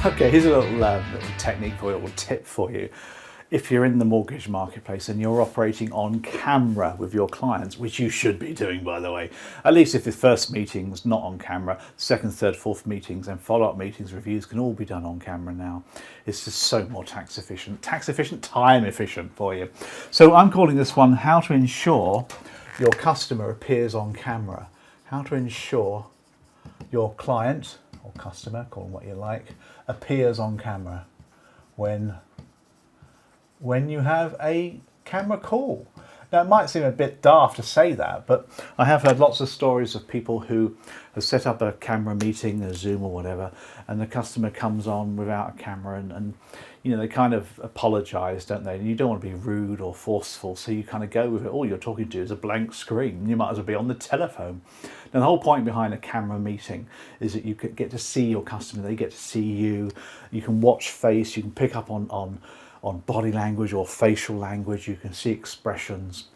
Okay, here's a little technique for you, a little tip for you. If you're in the mortgage marketplace and you're operating on camera with your clients, which you should be doing, by the way, at least if the first meeting's not on camera, second, third, fourth meetings and follow-up meetings, reviews can all be done on camera now. It's just so more tax efficient, time efficient for you. So I'm calling this one, how to ensure your customer appears on camera. How to ensure your client or customer, call them what you like, appears on camera when you have a camera call. Now, it might seem a bit daft to say that, but I have heard lots of stories of people who have set up a camera meeting, a Zoom or whatever, and the customer comes on without a camera and you know, they kind of apologise, don't they? And you don't want to be rude or forceful, so you kind of go with it. All you're talking to is a blank screen. You might as well be on the telephone. Now, the whole point behind a camera meeting is that you get to see your customer, they get to see you, you can watch face, you can pick up on body language or facial language, you can see expressions,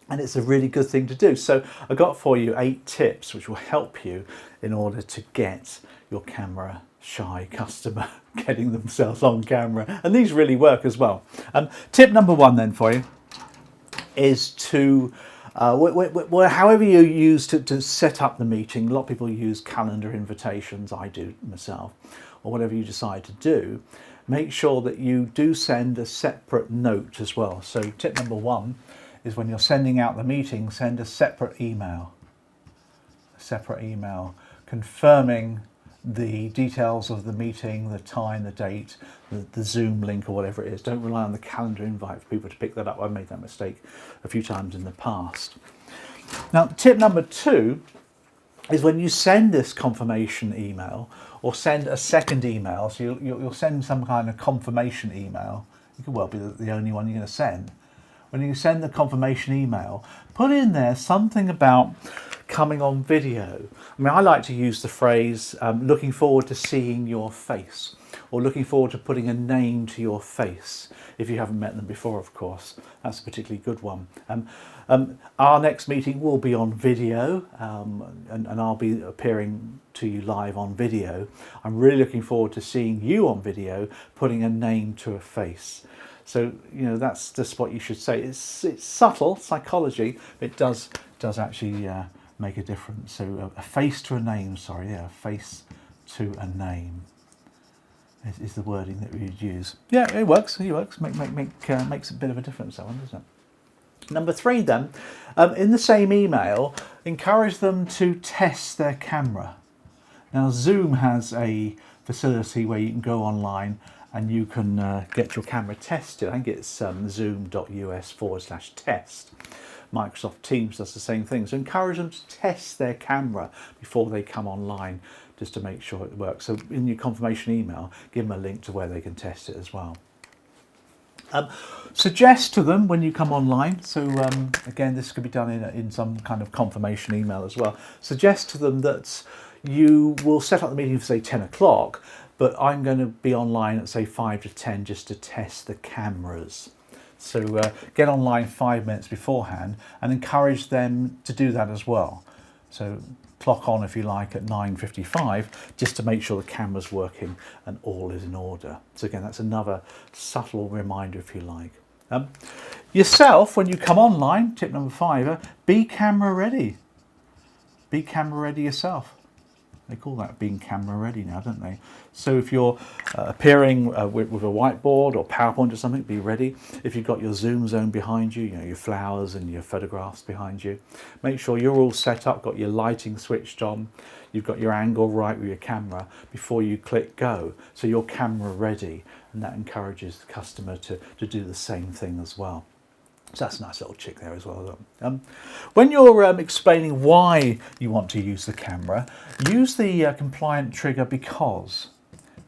and it's a really good thing to do. So I got for you 8 tips which will help you in order to get your camera shy customer getting themselves on camera, and these really work as well. Tip number 1 then for you is to however you use to set up the meeting. A lot of people use calendar invitations, I do myself, or whatever you decide to do. Make sure that you do send a separate note as well. So tip number 1 is when you're sending out the meeting, send a separate email confirming the details of the meeting, the time, the date, the Zoom link or whatever it is. Don't rely on the calendar invite for people to pick that up. I've made that mistake a few times in the past. Now, tip number 2 is when you send this confirmation email or send a second email, so you'll send some kind of confirmation email. You could well be the only one you're going to send. When you send the confirmation email, put in there something about coming on video. I mean, I like to use the phrase, looking forward to seeing your face, or looking forward to putting a name to your face, if you haven't met them before, of course. That's a particularly good one. Our next meeting will be on video, and I'll be appearing to you live on video. I'm really looking forward to seeing you on video, putting a name to a face. So, you know, that's just what you should say. It's subtle psychology, but it does actually make a difference. So a face to a name, a face to a name is the wording that we would use. Yeah, it works. Makes a bit of a difference, that one, doesn't it? Number 3 then, in the same email, encourage them to test their camera. Now, Zoom has a facility where you can go online and you can get your camera tested. I think it's zoom.us/test. Microsoft Teams does the same thing. So encourage them to test their camera before they come online, just to make sure it works. So in your confirmation email, give them a link to where they can test it as well. Suggest to them when you come online, so again, this could be done in some kind of confirmation email as well. Suggest to them that you will set up the meeting for, say, 10 o'clock, but I'm going to be online at, say, 5 to 10 just to test the cameras. So get online 5 minutes beforehand and encourage them to do that as well. So clock on, if you like, at 9:55 just to make sure the camera's working and all is in order. So again, that's another subtle reminder, if you like. Yourself, when you come online, tip number 5, be camera ready. Be camera ready yourself. They call that being camera ready now, don't they? So if you're appearing with a whiteboard or PowerPoint or something, be ready. If you've got your Zoom zone behind you, your flowers and your photographs behind you, make sure you're all set up, got your lighting switched on, you've got your angle right with your camera before you click go. So you're camera ready, and that encourages the customer to do the same thing as well. So that's a nice little trick there as well. When you're explaining why you want to use the camera, use the compliant trigger because.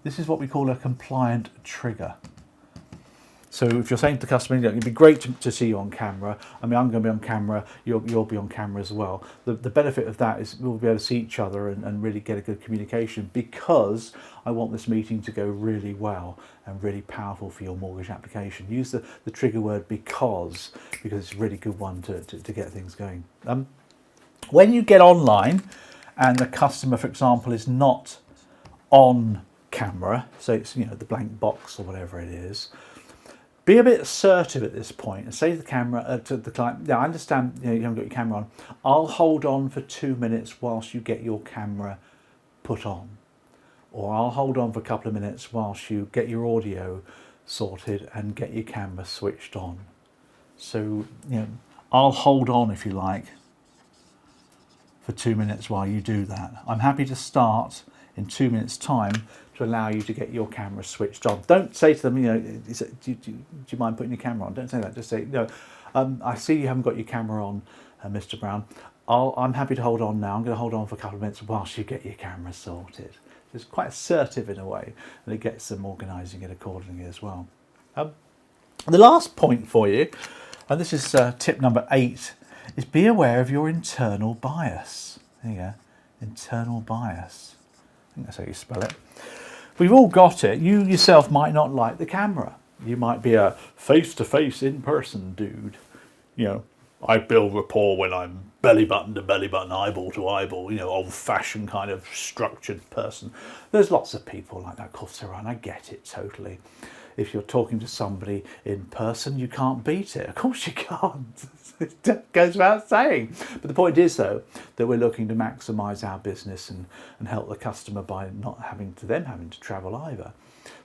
This is what we call a compliant trigger. So if you're saying to the customer, it'd be great to see you on camera. I mean, I'm going to be on camera, you'll be on camera as well. The benefit of that is we'll be able to see each other and really get a good communication, because I want this meeting to go really well and really powerful for your mortgage application. Use the trigger word because it's a really good one to get things going. When you get online and the customer, for example, is not on camera, so it's, you know, the blank box or whatever it is, be a bit assertive at this point and say to the camera, to the client, yeah, I understand, you know, you haven't got your camera on. I'll hold on for 2 minutes whilst you get your camera put on. Or I'll hold on for a couple of minutes whilst you get your audio sorted and get your camera switched on. So, you know, I'll hold on, if you like, for 2 minutes while you do that. I'm happy to start in 2 minutes' time to allow you to get your camera switched on. Don't say to them, you know, do you mind putting your camera on? Don't say that. Just say, no, I see you haven't got your camera on, Mr. Brown. I'm happy to hold on now. I'm going to hold on for a couple of minutes whilst you get your camera sorted. It's quite assertive in a way, and it gets them organising it accordingly as well. The last point for you, and this is tip number 8, is be aware of your internal bias. There you go, internal bias. I think that's how you spell it. We've all got it. You yourself might not like the camera. You might be a face-to-face, in-person dude. You know, I build rapport when I'm belly button to belly button, eyeball to eyeball, you know, old-fashioned kind of structured person. There's lots of people like that. Of course there are, and I get it totally. If you're talking to somebody in person, you can't beat it. Of course you can't. It goes without saying. But the point is, though, that we're looking to maximise our business and help the customer by not having to travel either.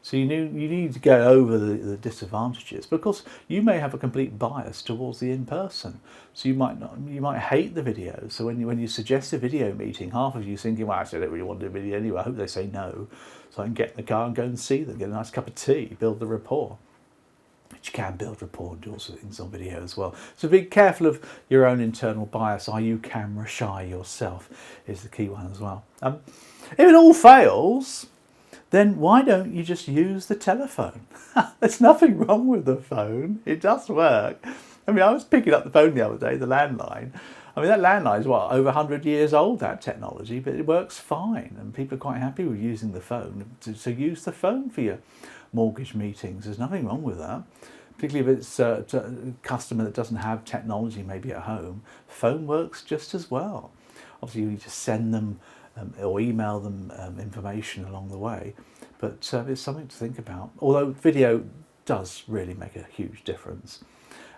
So you need to go over the disadvantages. But of course, you may have a complete bias towards the in-person. So you might hate the video. So when you suggest a video meeting, half of you thinking, well, actually, I don't really want to do a video anyway. I hope they say no, so I can get in the car and go and see them, get a nice cup of tea, build the rapport. But you can build rapport and do all sorts of things on video as well. So be careful of your own internal bias. Are you camera shy yourself? Is the key one as well. If it all fails, then why don't you just use the telephone? There's nothing wrong with the phone. It does work. I mean, I was picking up the phone the other day, the landline. I mean, that landline is, what, over 100 years old, that technology, but it works fine. And people are quite happy with using the phone. So use the phone for your mortgage meetings. There's nothing wrong with that. Particularly if it's a customer that doesn't have technology maybe at home. Phone works just as well. Obviously, you need to send them or email them information along the way, but it's something to think about. Although video does really make a huge difference,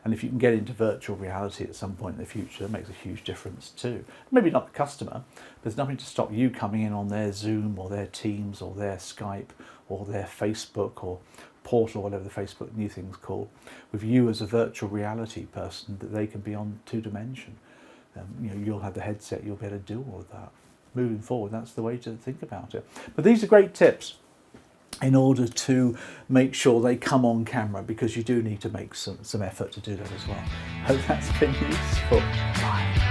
and if you can get into virtual reality at some point in the future, it makes a huge difference too. Maybe not the customer, but there's nothing to stop you coming in on their Zoom or their Teams or their Skype or their Facebook or Portal, whatever the Facebook new thing's called, with you as a virtual reality person that they can be on 2-dimension. You know, you'll have the headset, you'll be able to do all of that. Moving forward, that's the way to think about it. But these are great tips in order to make sure they come on camera, because you do need to make some effort to do that as well. Hope that's been useful. Bye.